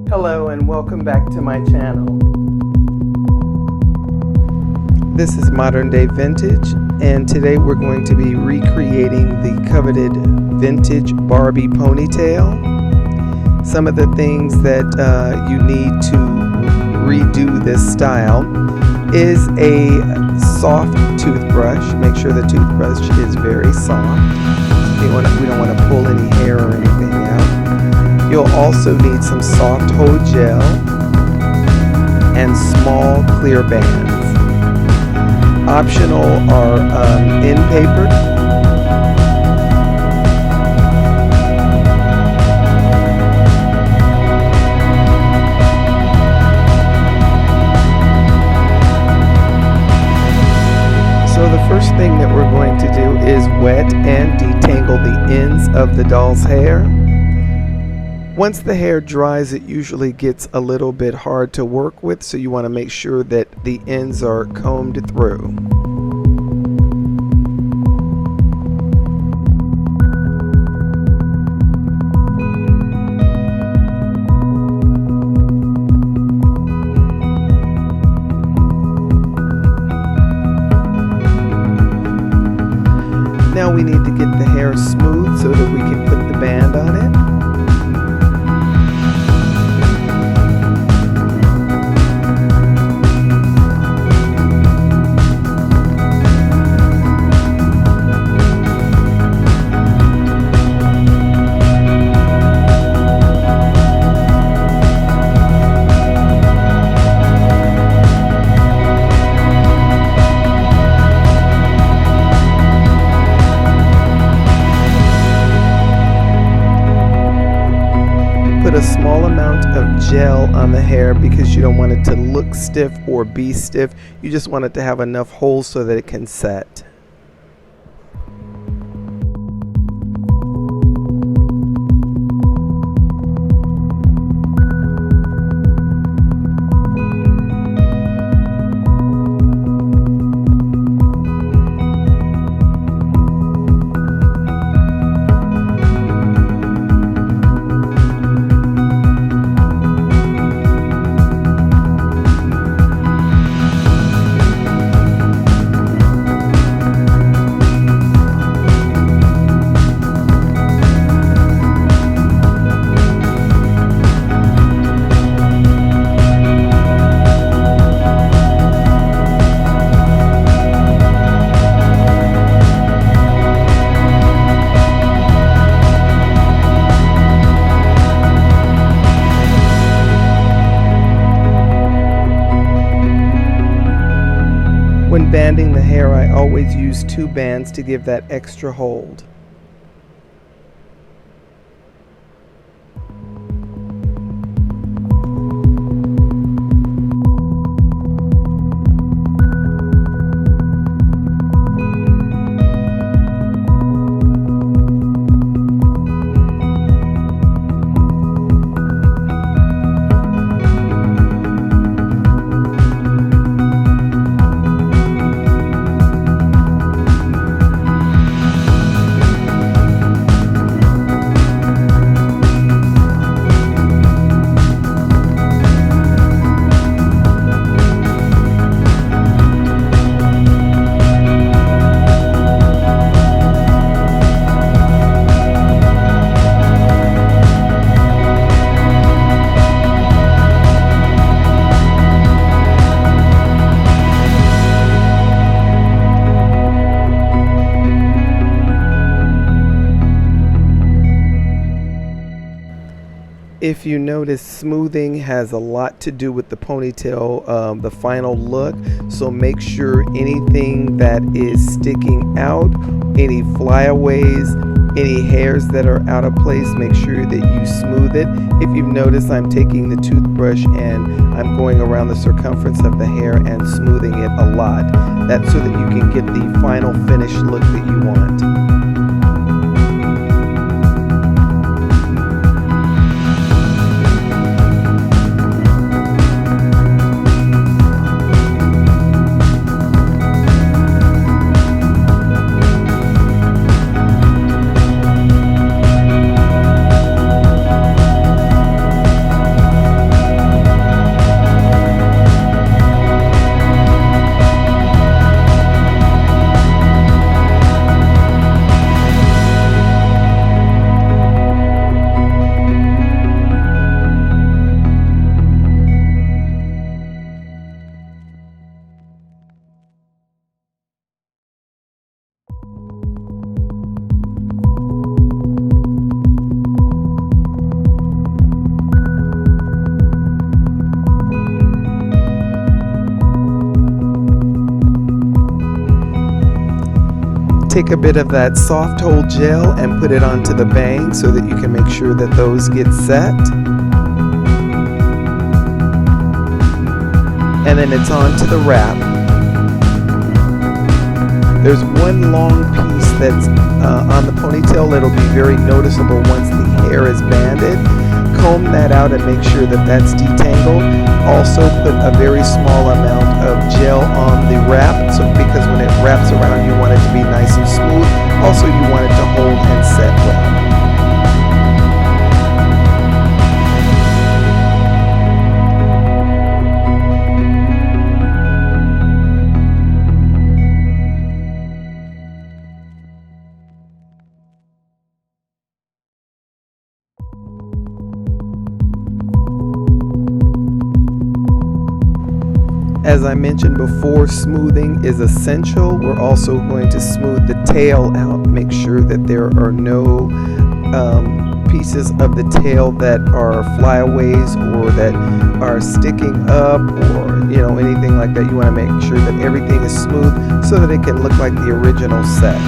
Hello and welcome back to my channel. This is Modern Day Vintage, and today we're going to be recreating the coveted vintage Barbie ponytail. Some of the things that you need to redo this style is a soft toothbrush. Make sure the toothbrush is very soft. We don't want to pull any hair or anything out. You'll also need some soft hold gel and small clear bands. Optional are end paper. So the first thing that we're going to do is wet and detangle the ends of the doll's hair. Once the hair dries, it usually gets a little bit hard to work with, so you want to make sure that the ends are combed through. Now we need to get the hair smooth so that we can put the band on it. Put a small amount of gel on the hair because you don't want it to look stiff or be stiff. You just want it to have enough holes so that it can set. When banding the hair, I always use 2 bands to give that extra hold. If you notice, smoothing has a lot to do with the ponytail, the final look. So make sure anything that is sticking out, any flyaways, any hairs that are out of place, make sure that you smooth it. If you've noticed, I'm taking the toothbrush and I'm going around the circumference of the hair and smoothing it a lot. That's so that you can get the final finished look that you want. take a bit of that soft hold gel and put it onto the bangs so that you can make sure that those get set. And then it's on to the wrap. There's one long piece that's on the ponytail that'll be very noticeable once the hair is banded. Comb that out and make sure that that's detangled. Also put a very small amount of gel on the wrap, because when it wraps around you want it to be nice and smooth. Also you want it to hold and set well. As I mentioned before, smoothing is essential. We're also going to smooth the tail out, make sure that there are no pieces of the tail that are flyaways or that are sticking up, or anything like that. You want to make sure that everything is smooth so that it can look like the original set.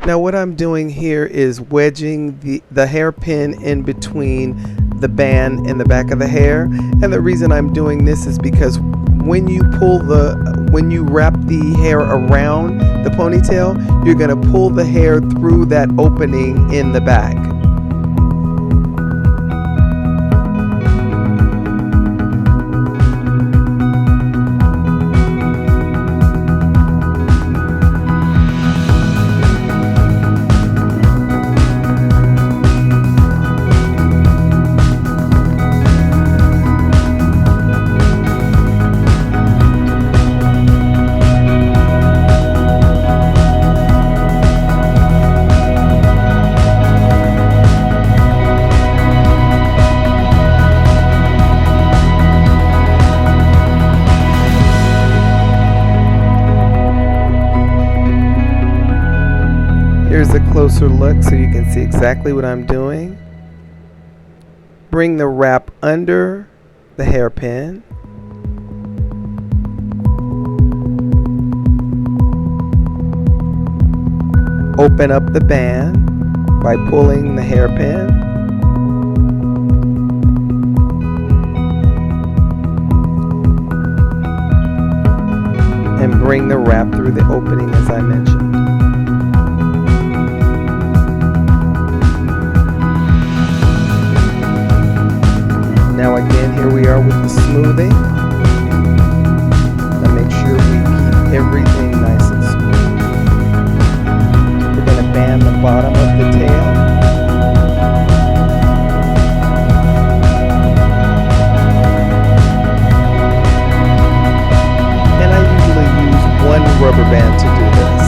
Now what I'm doing here is wedging the hairpin in between the band and the back of the hair. And the reason I'm doing this is because when you wrap the hair around the ponytail, you're going to pull the hair through that opening in the back. Here's a closer look so you can see exactly what I'm doing. Bring the wrap under the hairpin. Open up the band by pulling the hairpin. And bring the wrap through the opening as I mentioned. Now again, here we are with the smoothing. Now make sure we keep everything nice and smooth. We're going to band the bottom of the tail. And I usually use one rubber band to do this.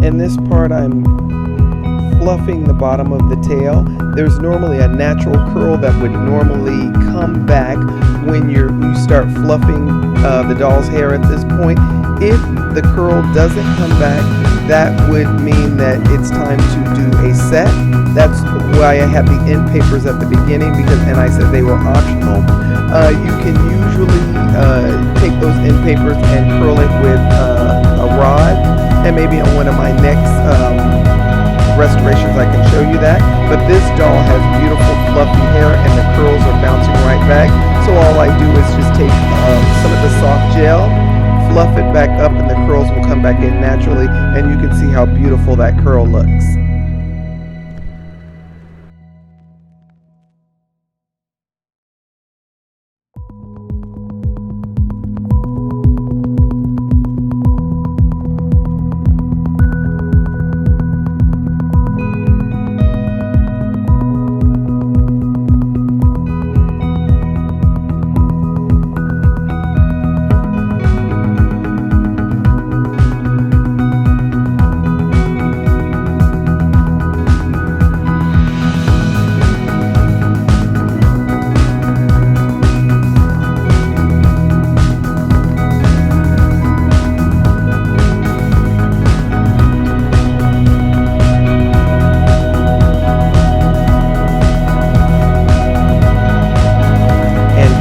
In this part, I'm fluffing the bottom of the tail. There's normally a natural curl that would normally come back when you start fluffing the doll's hair at this point. If the curl doesn't come back, that would mean that it's time to do a set. That's why I had the end papers at the beginning, and I said they were optional. You can usually take those end papers and curl it with a rod. And maybe on one of my next restorations I can show you that. But this doll has beautiful fluffy hair and the curls are bouncing right back. So all I do is just take some of the soft gel, fluff it back up and the curls will come back in naturally, and you can see how beautiful that curl looks.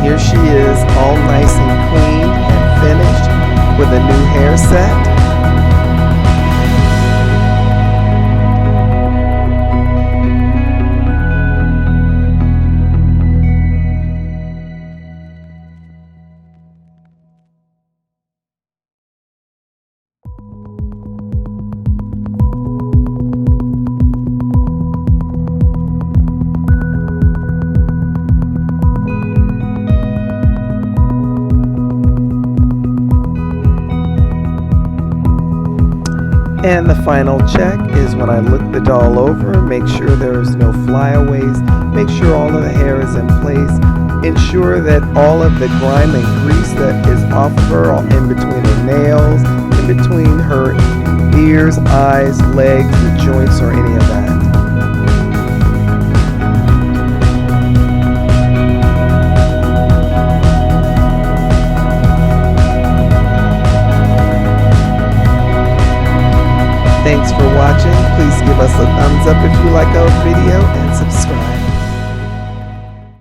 Here she is, all nice and clean and finished with a new hair set. And the final check is when I look the doll over, make sure there is no flyaways, make sure all of the hair is in place, ensure that all of the grime and grease that is off of her, in between her nails, in between her ears, eyes, legs, the joints, or any of that.